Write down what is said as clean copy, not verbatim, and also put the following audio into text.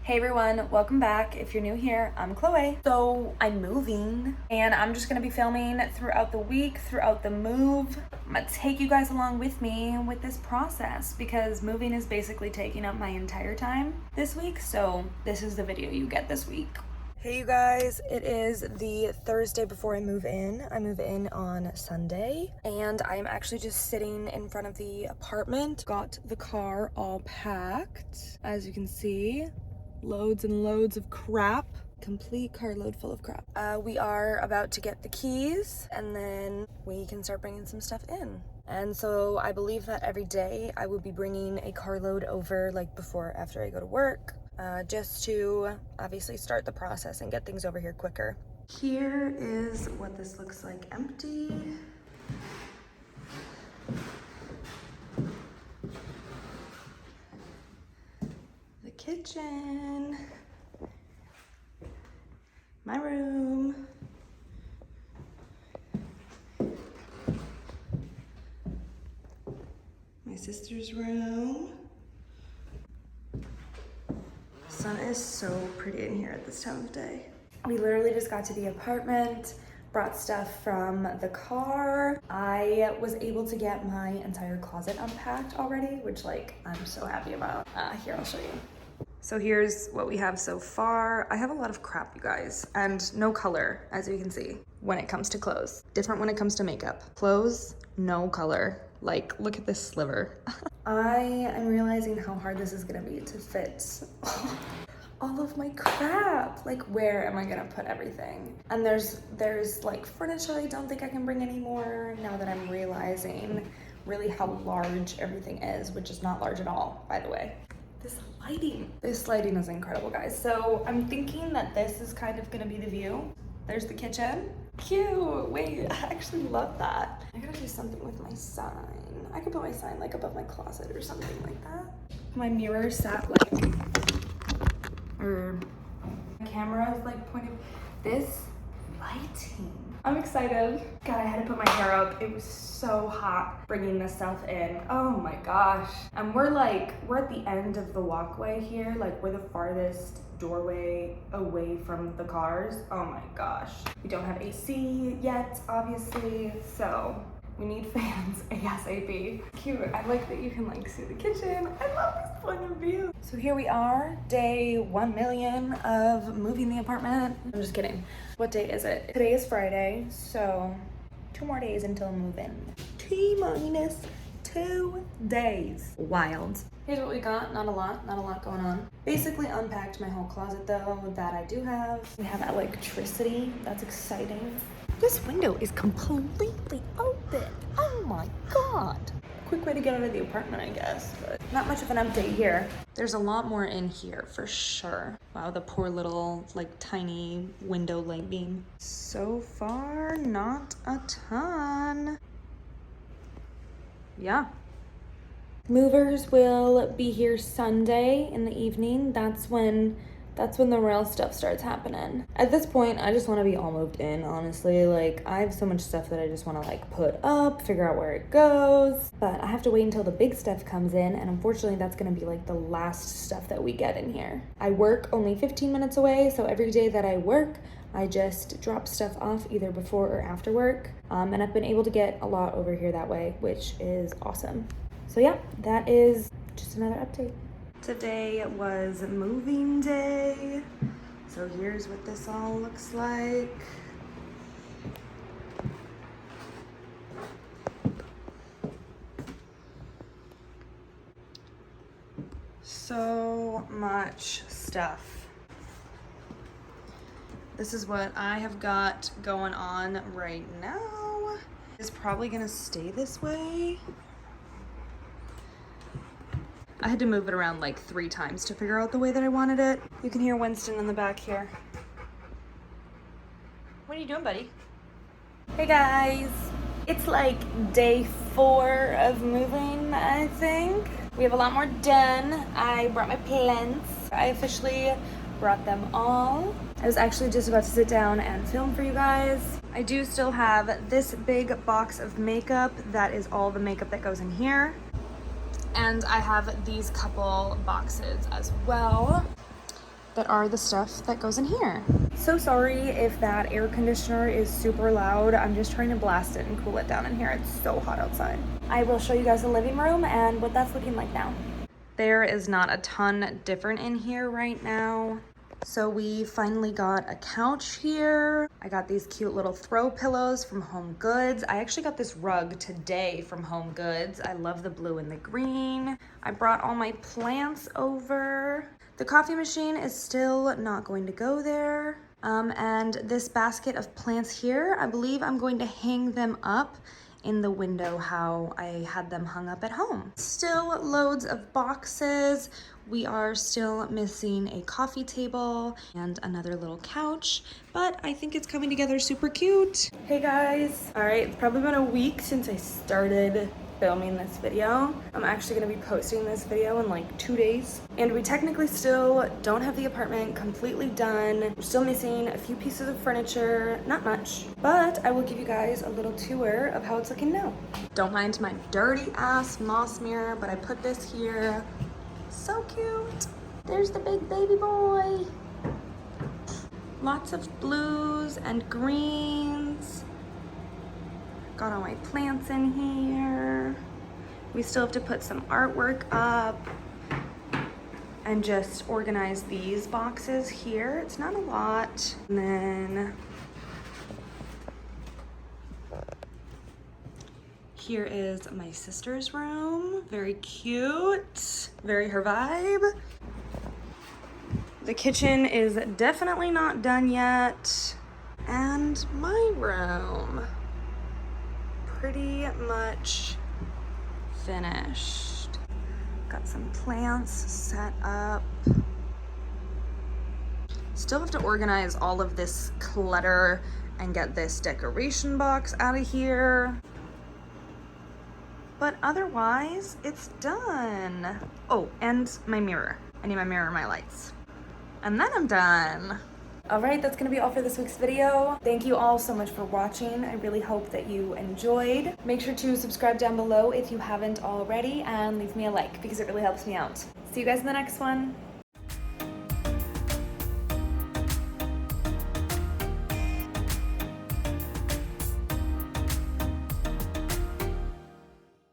Hey everyone, welcome back. If you're new here, I'm Chloe. So I'm moving and I'm just gonna be filming throughout the week, throughout the move. I'm gonna take you guys along with me with this process because moving is basically taking up my entire time this week. So this is the video you get this week. Hey you guys, it is the Thursday before I move in. I move in on Sunday and I'm actually just sitting in front of the apartment. Got the car all packed, as you can see. Loads and loads of crap. Complete carload full of crap. We are about to get the keys and then we can start bringing some stuff in. And so I believe that every day I will be bringing a carload over, like before, after I go to work, just to obviously start the process and get things over here quicker. Here is what this looks like empty. The kitchen, my room, my sister's room. The sun is so pretty in here at this time of day. We literally just got to the apartment, brought stuff from the car. I was able to get my entire closet unpacked already, which I'm so happy about. Here, I'll show you. So here's what we have so far. I have a lot of crap, you guys, and no color, as you can see, when it comes to clothes. Different when it comes to makeup. Clothes, no color. Like, look at this sliver. I am realizing how hard this is gonna be to fit all of my crap. Like, where am I gonna put everything? And there's like furniture I don't think I can bring anymore now that I'm realizing really how large everything is, which is not large at all, by the way. This lighting is incredible, guys. So I'm thinking that this is kind of gonna be the view. There's the kitchen. Cute. Wait, I actually love that. I gotta do something with my sign. I could put my sign like above my closet or something like that. My mirror sat like, or my camera is like pointed. This lighting. I'm excited. God, I had to put my hair up. It was so hot bringing this stuff in. Oh my gosh. And we're at the end of the walkway here. Like, we're the farthest doorway away from the cars. Oh my gosh. We don't have AC yet, obviously. So we need fans ASAP. Cute. I like that you can see the kitchen. I love this point of view. So here we are, day 1 million of moving the apartment. I'm just kidding. What day is it? Today is Friday, so 2 more days until move in. T-minus 2 days. Wild. Here's what we got. Not a lot going on. Basically unpacked my whole closet though, that I do have. We have electricity. That's exciting. This window is completely open. Oh my God. Quick way to get out of the apartment, I guess, but not much of an update here. There's a lot more in here for sure. Wow, the poor little tiny window light beam. So far, not a ton. Yeah. Movers will be here Sunday in the evening. That's when the real stuff starts happening. At this point, I just want to be all moved in, honestly. I have so much stuff that I just want to put up, figure out where it goes. But I have to wait until the big stuff comes in, and unfortunately that's going to be the last stuff that we get in here. I work only 15 minutes away, so every day that I work, I just drop stuff off either before or after work. And I've been able to get a lot over here that way, which is awesome. So yeah, that is just another update. Today was moving day, so here's what this all looks like. So much stuff. This is what I have got going on right now. It's probably gonna stay this way. I had to move it around 3 times to figure out the way that I wanted it. You can hear Winston in the back here. What are you doing, buddy? Hey guys. It's day 4 of moving, I think. We have a lot more done. I brought my plants. I officially brought them all. I was actually just about to sit down and film for you guys. I do still have this big box of makeup. That is all the makeup that goes in here. And I have these couple boxes as well. that are the stuff that goes in here. So sorry if that air conditioner is super loud. I'm just trying to blast it and cool it down in here. It's so hot outside. I will show you guys the living room and what that's looking like now. There is not a ton different in here right now. So we finally got a couch here. I got these cute little throw pillows from Home Goods. I actually got this rug today from Home Goods. I love the blue and the green. I brought all my plants over. The coffee machine is still not going to go there. And this basket of plants here, I believe I'm going to hang them up in the window how I had them hung up at home. Still loads of boxes. We are still missing a coffee table and another little couch, but I think it's coming together super cute. Hey guys. All right, it's probably been a week since I started filming this video. I'm actually gonna be posting this video in like 2 days. And we technically still don't have the apartment completely done. We're still missing a few pieces of furniture, not much, but I will give you guys a little tour of how it's looking now. Don't mind my dirty ass moss mirror, but I put this here. So cute. There's the big baby boy. Lots of blues and greens. Got all my plants in here. We still have to put some artwork up and just organize these boxes here. It's not a lot. And then here is my sister's room. Very cute, very her vibe. The kitchen is definitely not done yet. And my room. Pretty much finished. Got some plants set up. Still have to organize all of this clutter and get this decoration box out of here. But otherwise, it's done. Oh, and my mirror. I need my mirror and my lights. And then I'm done. All right, that's gonna be all for this week's video. Thank you all so much for watching. I really hope that you enjoyed. Make sure to subscribe down below if you haven't already and leave me a like because it really helps me out. See you guys in the next one.